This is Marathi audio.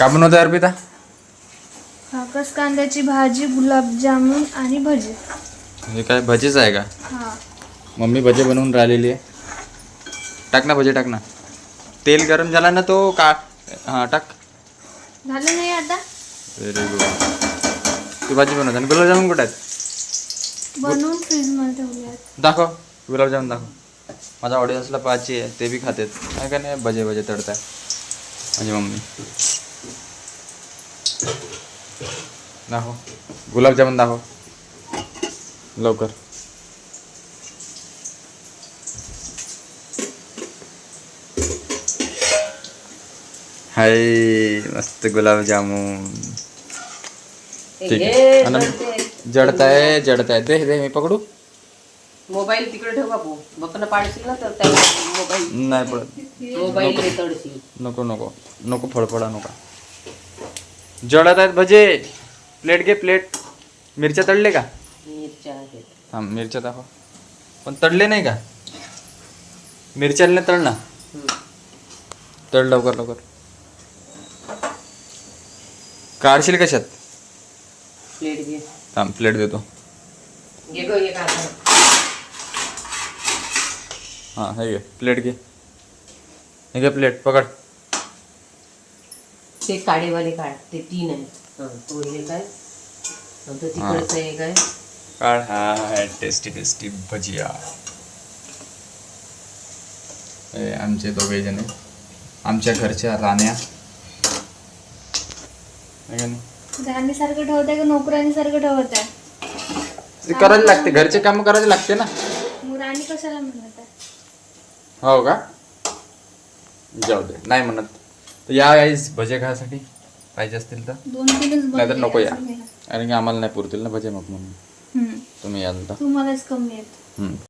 का बनवत आहे अर्पिता? काकस कांद्याची भाजी, गुलाबजामुन आणि भजी. हे काय भजीच आहे का? हा. मम्मी भजी बनवून राहिलेली आहे. टाक ना भजी, टाक ना. तेल गरम झाला ना तो का? हां टाक. झालं नाही आता? Very good. तू भाजी बनवत आणि गुलाबजामुन कुठे आहेत? बनवून फ्रीजमध्ये ठेवले आहेत. दाखव गुलाबजामुन दाखव. माझा ऑडियन्सला पाहायची आहे, ते बी खातेत काय काय नाही. भजे भजे तळताय माझी मम्मी. दाखव गुलाबजामुन दाखव लवकर. हाय मस्त गुलाबजामुन. ठीक आहे. जडताय जडताय. दे दे मी पकडू. मोबाईल तिकडे ठेव बापू. बघणं पाडशील ना तर त्या मोबाईल नाही पडत. मोबाईल तडशील. नको नको नको फळफळा नका. जळत आहेत भजे. प्लेट घे प्लेट. मिरच्या तळले का? मिरच्या आहेत. हां मिरच्या दाखव. पण तळले नाही का? मिरच्याला तळ ना. तळ लवकर लवकर. काढशील कशात? प्लेट घे. थांब प्लेट देतो. घे गं एक हातात. हां हे घे प्लेट घे. हे घे प्लेट पकड. ते काडेवाले काढ. ते 3 आहेत. तो हे काय नंतर तिकडचं हे काय काढ. हा आहे टेस्टी टेस्टी भजिया. हे आमचे दोघे जण आहेत. आमच्या घरच्या राण्या. राणीसारखं ठेवताय का नोकरानीसारखं ठेवताय? ते करायला लागते. घरचे काम करायला लागते ना. मग राणी कशाला म्हणत आहे? हो का? जाऊ दे नाही म्हणत. तर या गाईस भजे खायसाठी पाहिजे असतील तर. 2-3च नाहीतर नको या. बनवले. कारण की आम्हाला नाही पुरतील ना भजे मग म्हणून तुम्ही याल तर. तुम्हालाच कमी आहेत.